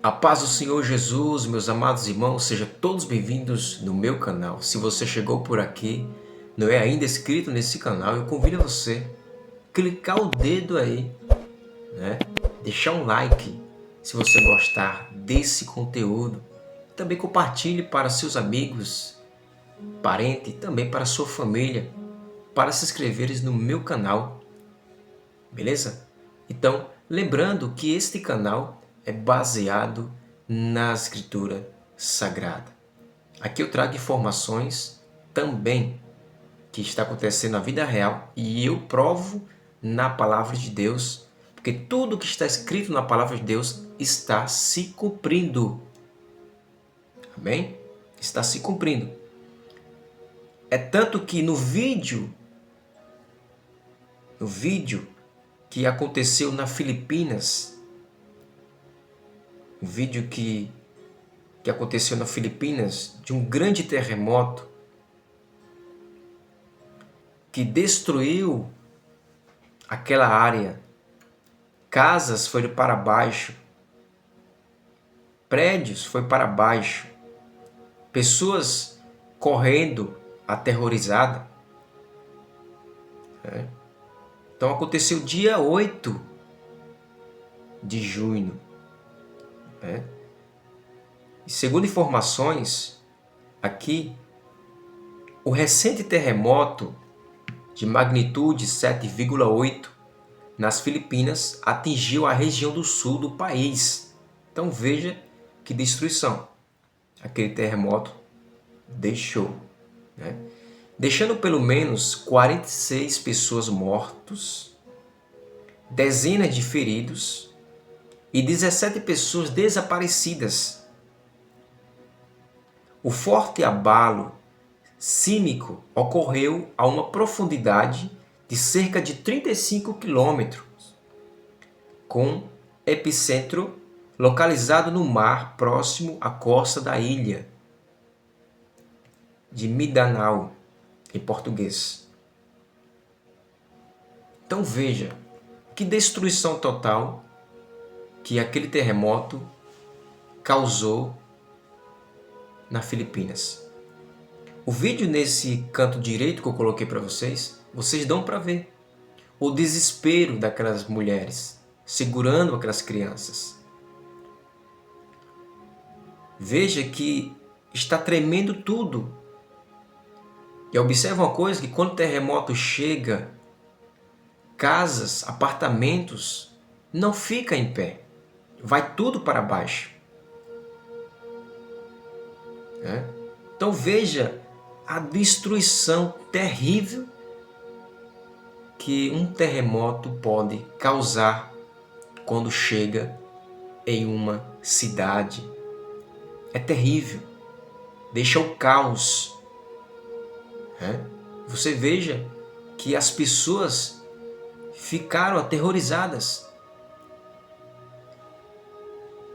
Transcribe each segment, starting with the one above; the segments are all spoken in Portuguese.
A paz do Senhor Jesus, meus amados irmãos, sejam todos bem-vindos no meu canal. Se você chegou por aqui, não é ainda inscrito nesse canal, eu convido você a clicar o dedo aí, deixar um like se você gostar desse conteúdo. Também compartilhe para seus amigos, parentes, também para sua família, para se inscreverem no meu canal, beleza? Então, lembrando que este canal é baseado na Escritura Sagrada. Aqui eu trago informações também que está acontecendo na vida real e eu provo na Palavra de Deus, porque tudo que está escrito na Palavra de Deus está se cumprindo. Amém? Está se cumprindo. É tanto que no vídeo que aconteceu na Filipinas, um vídeo que aconteceu na Filipinas, de um grande terremoto que destruiu aquela área. Casas foram para baixo, prédios foram para baixo, pessoas correndo aterrorizadas. Então aconteceu dia 8 de junho. E segundo informações aqui, o recente terremoto de magnitude 7,8 nas Filipinas atingiu a região do sul do país. Então veja que destruição aquele terremoto deixou, deixando pelo menos 46 pessoas mortas, dezenas de feridos e 17 pessoas desaparecidas. O forte abalo sísmico ocorreu a uma profundidade de cerca de 35 quilômetros, com epicentro localizado no mar próximo à costa da ilha de Mindanao, em português. Então veja que destruição total que aquele terremoto causou na Filipinas. O vídeo nesse canto direito que eu coloquei para vocês dão para ver o desespero daquelas mulheres segurando aquelas crianças. Veja que está tremendo tudo. E observa uma coisa, que quando o terremoto chega, casas, apartamentos não ficam em pé. Vai tudo para baixo. Então veja a destruição terrível que um terremoto pode causar quando chega em uma cidade. É terrível. Deixa o caos. Você veja que as pessoas ficaram aterrorizadas.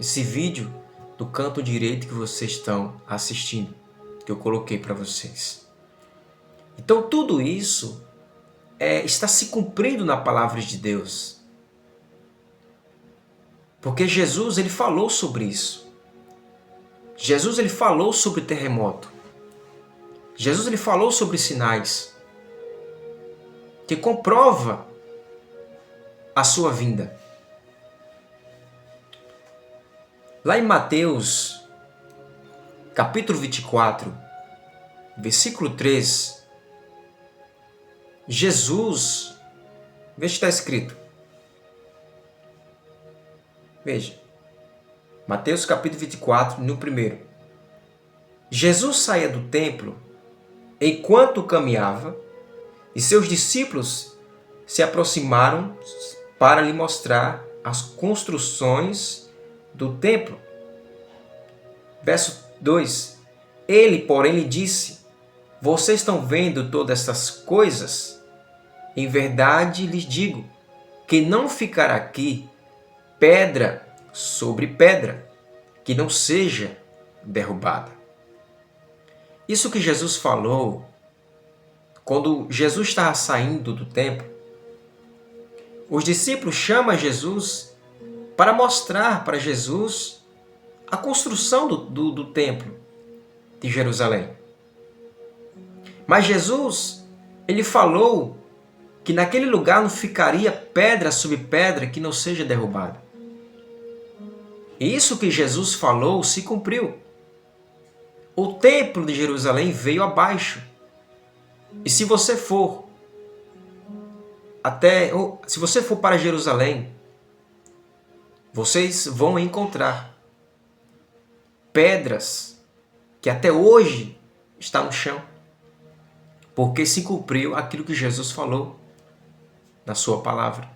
Esse vídeo do canto direito que vocês estão assistindo, que eu coloquei para vocês. Então tudo isso está se cumprindo na palavra de Deus. Porque Jesus ele falou sobre isso. Jesus ele falou sobre terremoto. Jesus ele falou sobre sinais que comprova a sua vinda. Lá em Mateus, capítulo 24, versículo 3, Jesus, veja o que está escrito. Veja, Mateus capítulo 24, no primeiro. Jesus saía do templo enquanto caminhava e seus discípulos se aproximaram para lhe mostrar as construções do templo. Verso 2. Ele, porém, lhe disse: vocês estão vendo todas essas coisas? Em verdade lhes digo que não ficará aqui pedra sobre pedra, que não seja derrubada. Isso que Jesus falou, quando Jesus estava saindo do templo, os discípulos chamam Jesus para mostrar para Jesus a construção do templo de Jerusalém. Mas Jesus, ele falou que naquele lugar não ficaria pedra sobre pedra que não seja derrubada. E isso que Jesus falou se cumpriu. O templo de Jerusalém veio abaixo. E se você for para Jerusalém, vocês vão encontrar pedras que até hoje estão no chão, porque se cumpriu aquilo que Jesus falou na sua palavra.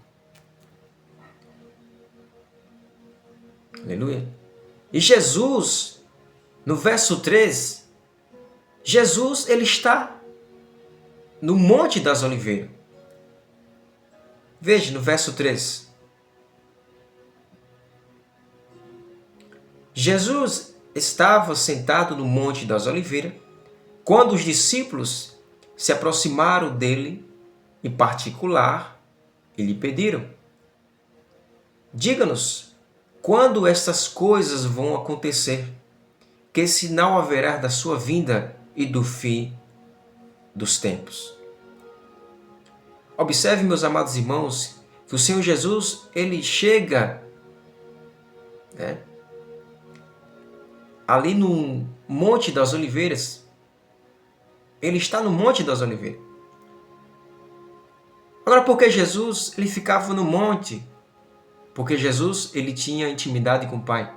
Aleluia. E Jesus, no verso 3, Jesus ele está no Monte das Oliveiras. Veja no verso 3. Jesus estava sentado no Monte das Oliveiras quando os discípulos se aproximaram dele em particular e lhe pediram: diga-nos quando estas coisas vão acontecer, que sinal haverá da sua vinda e do fim dos tempos. Observe, meus amados irmãos, que o Senhor Jesus, ele chega, ali no Monte das Oliveiras. Ele está no Monte das Oliveiras. Agora, por que Jesus ele ficava no monte? Porque Jesus ele tinha intimidade com o Pai.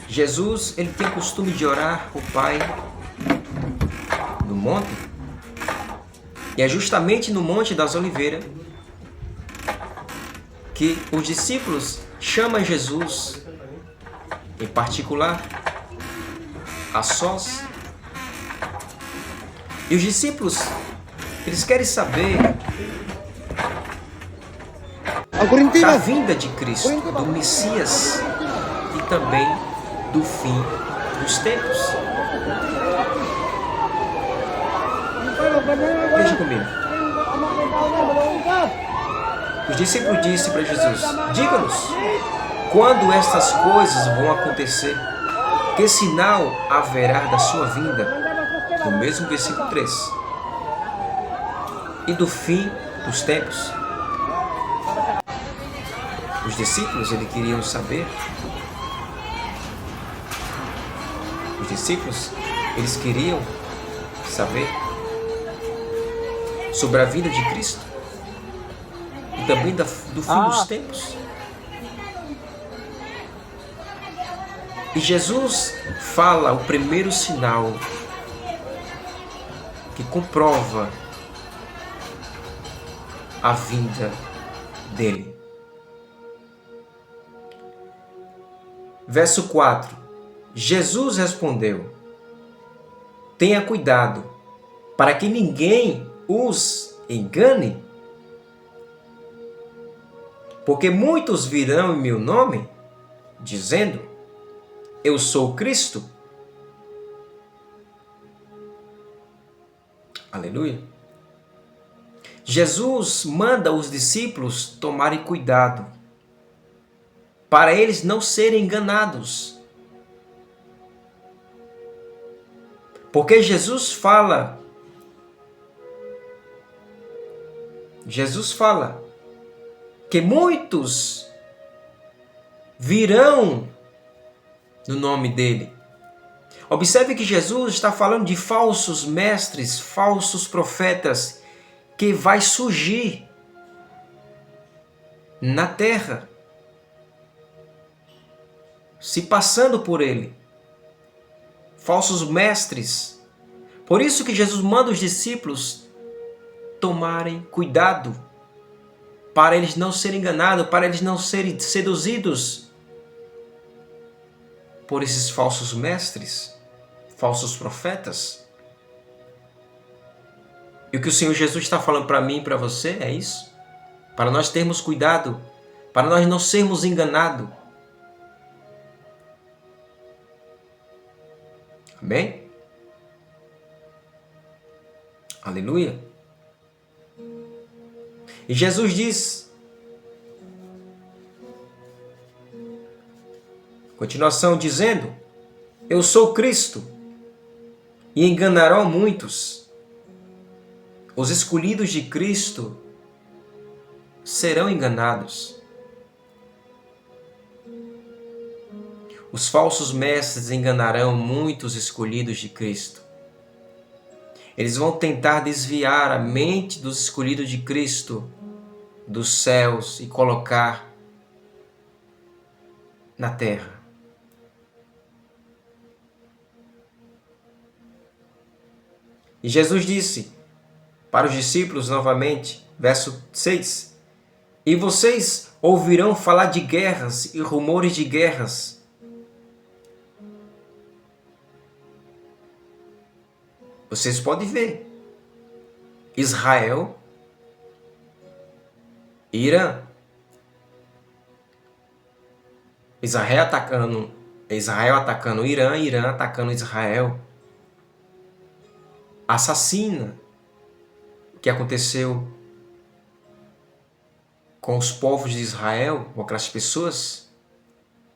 Jesus ele tem o costume de orar o Pai no monte. E é justamente no Monte das Oliveiras que os discípulos chamam Jesus, em particular, a sós. E os discípulos, eles querem saber da vinda de Cristo, do Messias e também do fim dos tempos. Veja comigo. Os discípulos disseram para Jesus: diga-nos quando estas coisas vão acontecer, que sinal haverá da sua vinda? No mesmo versículo 3. E do fim dos tempos. Os discípulos, eles queriam saber. Os discípulos, eles queriam saber sobre a vinda de Cristo e também do fim dos tempos. E Jesus fala o primeiro sinal que comprova a vinda dele. Verso 4. Jesus respondeu: tenha cuidado, para que ninguém os engane, porque muitos virão em meu nome, dizendo: eu sou Cristo. Aleluia. Jesus manda os discípulos tomarem cuidado, para eles não serem enganados. Porque Jesus fala que muitos virão no nome dele. Observe que Jesus está falando de falsos mestres, falsos profetas, que vai surgir na terra, se passando por ele. Falsos mestres. Por isso que Jesus manda os discípulos tomarem cuidado, para eles não serem enganados, para eles não serem seduzidos por esses falsos mestres, falsos profetas. E o que o Senhor Jesus está falando para mim e para você é isso. Para nós termos cuidado para nós não sermos enganados. Amém? Aleluia. E Jesus diz, continuação dizendo, eu sou Cristo, e enganarão muitos. Os escolhidos de Cristo serão enganados. Os falsos mestres enganarão muitos escolhidos de Cristo. Eles vão tentar desviar a mente dos escolhidos de Cristo dos céus e colocar na terra. E Jesus disse para os discípulos novamente, verso 6, e vocês ouvirão falar de guerras e rumores de guerras. Vocês podem ver. Israel, Irã. Israel atacando Irã, Irã atacando Israel. Assassina. O que aconteceu com os povos de Israel, com aquelas pessoas.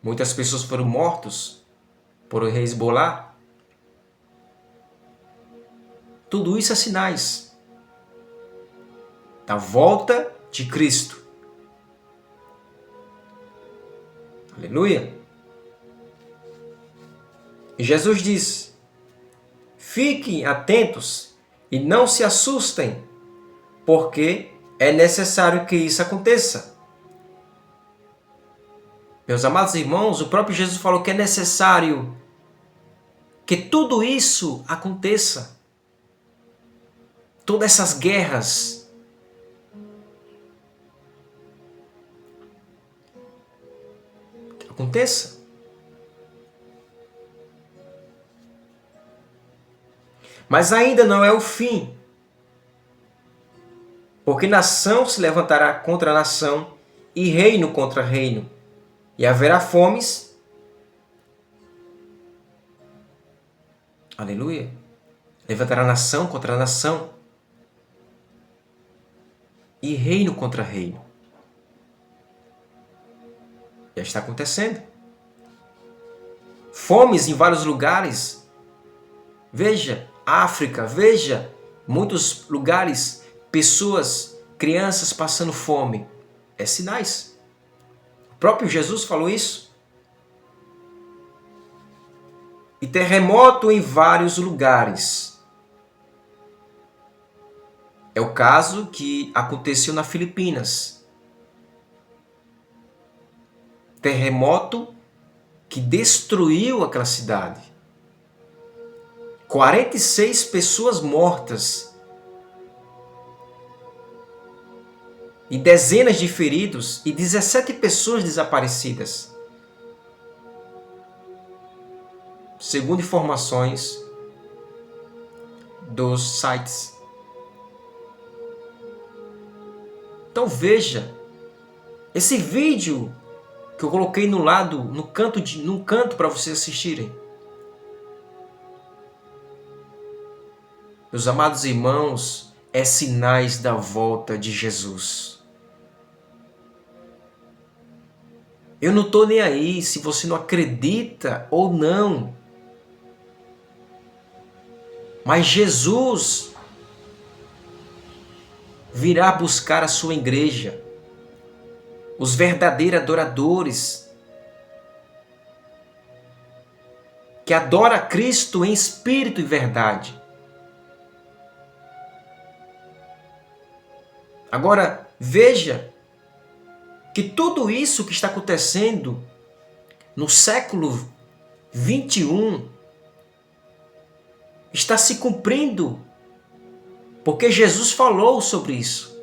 Muitas pessoas foram mortas por Hezbollah. Tudo isso é sinais da volta de Cristo. Aleluia! E Jesus diz, fiquem atentos e não se assustem, porque é necessário que isso aconteça. Meus amados irmãos, o próprio Jesus falou que é necessário que tudo isso aconteça. Todas essas guerras. Aconteça. Mas ainda não é o fim. Porque nação se levantará contra nação e reino contra reino. E haverá fomes. Aleluia. Levantará nação contra nação. E reino contra reino. Já está acontecendo. Fomes em vários lugares. Veja, África, veja, muitos lugares, pessoas, crianças passando fome. É sinais. O próprio Jesus falou isso. E terremoto em vários lugares. É o caso que aconteceu nas Filipinas. Terremoto que destruiu aquela cidade. 46 pessoas mortas. E dezenas de feridos e 17 pessoas desaparecidas. Segundo informações dos sites. Então veja, esse vídeo que eu coloquei no lado, no canto para vocês assistirem. Meus amados irmãos, é sinais da volta de Jesus. Eu não estou nem aí se você não acredita ou não. Mas Jesus virá buscar a sua igreja, os verdadeiros adoradores, que adora Cristo em espírito e verdade. Agora, veja que tudo isso que está acontecendo no século 21 está se cumprindo, porque Jesus falou sobre isso.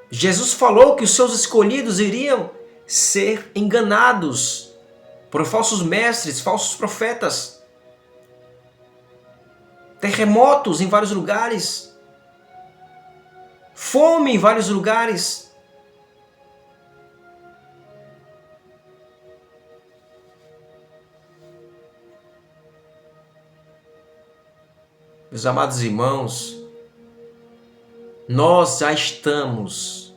Jesus falou que os seus escolhidos iriam ser enganados por falsos mestres, falsos profetas. Terremotos em vários lugares. fome em vários lugares. Meus amados irmãos, nós já estamos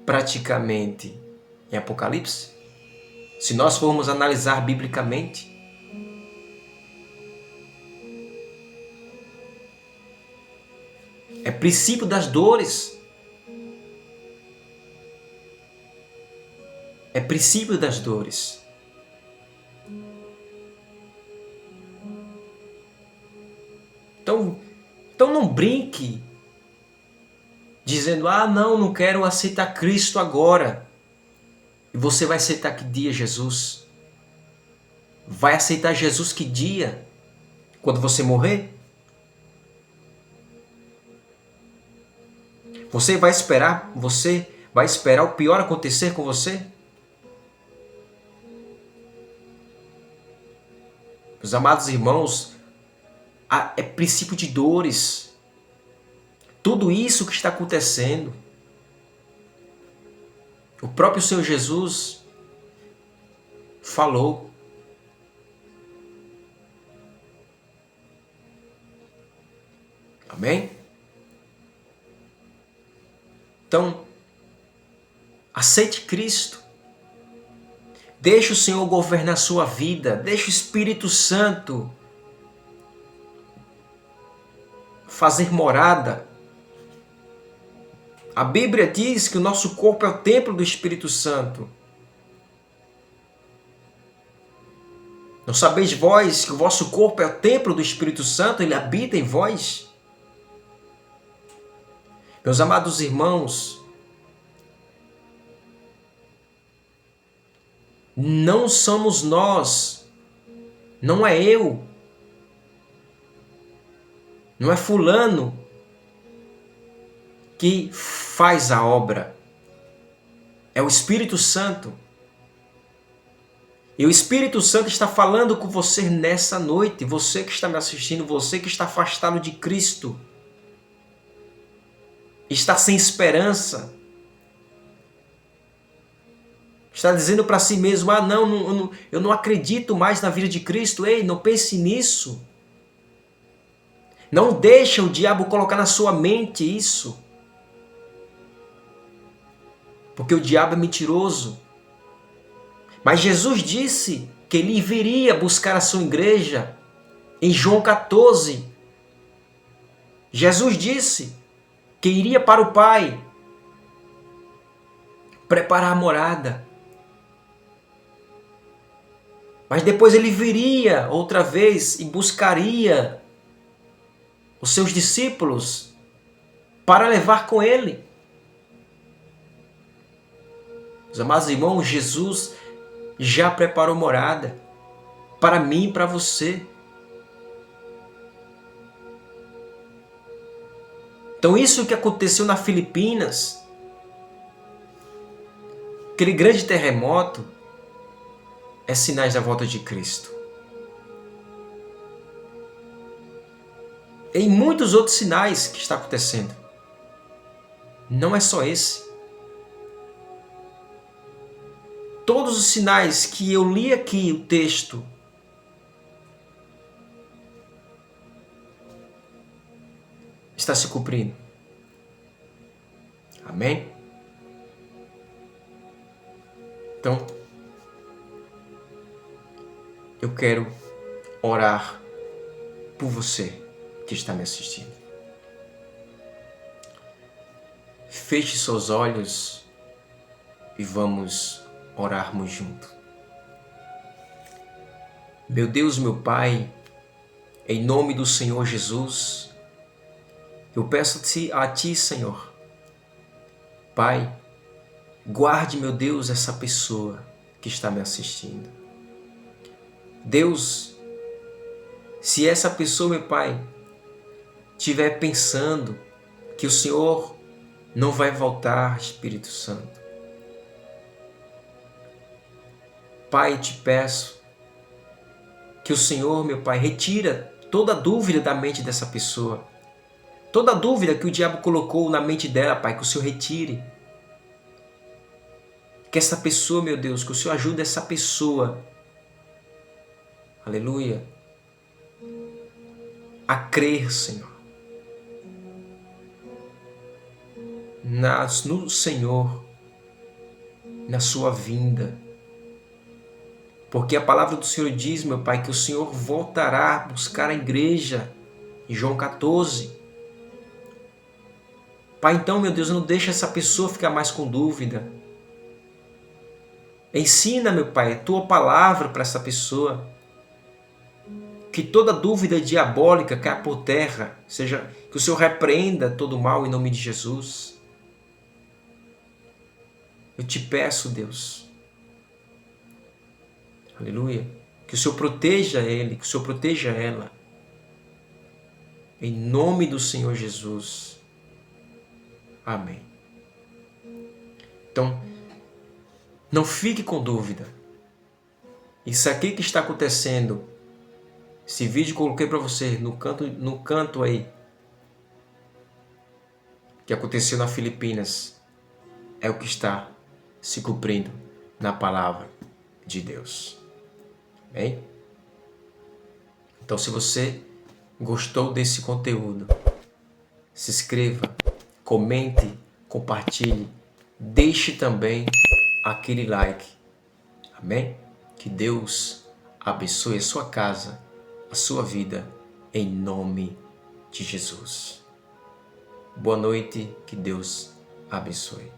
praticamente em Apocalipse. Se nós formos analisar biblicamente, é princípio das dores. É princípio das dores. Então não brinque dizendo, não quero aceitar Cristo agora. E você vai aceitar que dia, Jesus? Vai aceitar Jesus que dia? Quando você morrer? Você vai esperar o pior acontecer com você? Meus amados irmãos, é princípio de dores. Tudo isso que está acontecendo. O próprio Senhor Jesus falou. Amém? Então, aceite Cristo. Deixe o Senhor governar a sua vida. Deixe o Espírito Santo fazer morada. A Bíblia diz que o nosso corpo é o templo do Espírito Santo. Não sabeis vós que o vosso corpo é o templo do Espírito Santo? Ele habita em vós? Meus amados irmãos, não somos nós, não é eu, não é fulano que faz a obra. É o Espírito Santo. E o Espírito Santo está falando com você nessa noite. Você que está me assistindo, você que está afastado de Cristo. Está sem esperança. Está dizendo para si mesmo, eu não acredito mais na vida de Cristo. Ei, não pense nisso. Não deixa o diabo colocar na sua mente isso. Porque o diabo é mentiroso. Mas Jesus disse que ele viria buscar a sua igreja em João 14. Jesus disse que iria para o Pai preparar a morada. Mas depois ele viria outra vez e buscaria os seus discípulos para levar com ele. Meus amados irmãos, Jesus já preparou morada para mim e para você. Então isso que aconteceu na Filipinas, aquele grande terremoto, é sinais da volta de Cristo. Tem muitos outros sinais que está acontecendo. Não é só esse. Todos os sinais que eu li aqui, o texto, está se cumprindo. Amém? Então, eu quero orar por você que está me assistindo. Feche seus olhos e vamos orarmos juntos. Meu Deus, meu Pai, em nome do Senhor Jesus, eu peço a Ti, Senhor, Pai, guarde, meu Deus, essa pessoa que está me assistindo. Deus, se essa pessoa, meu Pai, estiver pensando que o Senhor não vai voltar, Espírito Santo, Pai, te peço que o Senhor, meu Pai, retira toda dúvida da mente dessa pessoa. Toda dúvida que o diabo colocou na mente dela, Pai, que o Senhor retire. Que essa pessoa, meu Deus, que o Senhor ajude essa pessoa, aleluia, a crer, Senhor, no Senhor, na sua vinda. Porque a palavra do Senhor diz, meu Pai, que o Senhor voltará a buscar a igreja, em João 14. Pai, então, meu Deus, não deixa essa pessoa ficar mais com dúvida. Ensina, meu Pai, a tua palavra para essa pessoa. Que toda dúvida diabólica caia por terra, seja que o Senhor repreenda todo o mal em nome de Jesus. Eu te peço, Deus, aleluia, que o Senhor proteja ele, que o Senhor proteja ela, em nome do Senhor Jesus. Amém. Então, não fique com dúvida. Isso aqui que está acontecendo, esse vídeo que eu coloquei para você no canto aí, que aconteceu na Filipinas, é o que está se cumprindo na palavra de Deus. Bem? Então, se você gostou desse conteúdo, se inscreva, comente, compartilhe, deixe também aquele like. Amém? Que Deus abençoe a sua casa, a sua vida, em nome de Jesus. Boa noite, que Deus abençoe.